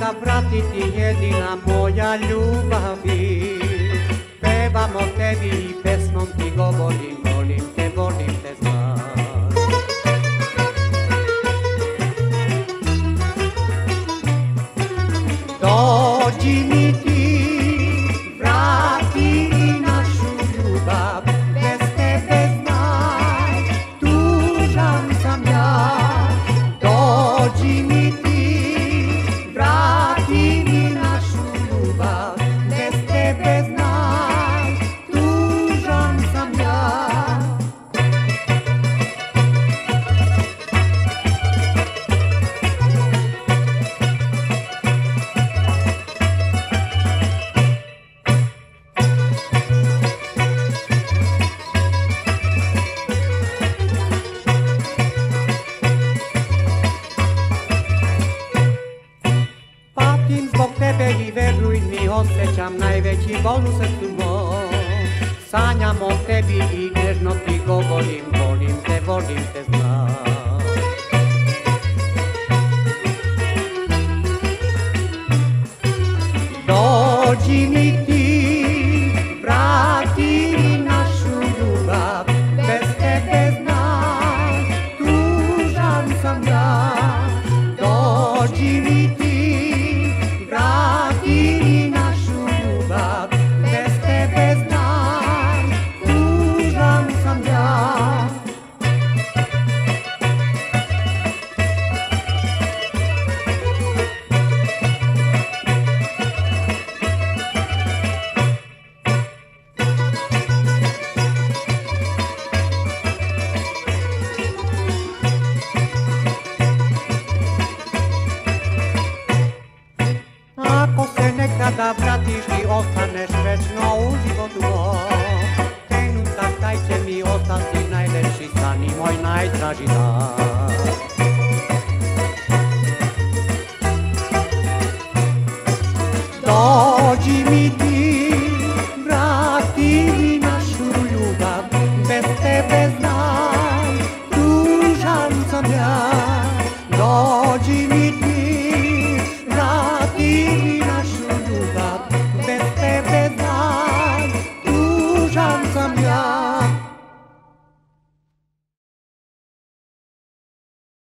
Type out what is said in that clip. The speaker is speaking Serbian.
nekada vratiti jedina moja ljubavi. Pevam o tebi i pesmom ti govorim, volim te znaš. Dođi mi ti, vrati mi našu ljubav, bez tebe znaj, tužan sam ja. Dođi mi ti, vrati mi našu ljubav, bez tebe znaj, tužan sam ja. Patim zbog tebe i veruj mi, osjećam najveći bol u srcu mom. Sanjam o tebi i nježno ti govorim, volim te znaš. Dođi mi ti, vrati mi našu ljubav, bez tebe znaj, tužan sam ja. Dođi mi ti, vrati mi našu ljubav, bez tebe znaj, tužan sam ja. Ako se nekada vratiš i ostaneš večno u životu mom, trenutak taj će mi ostati najlepši san i moj najdraži dan.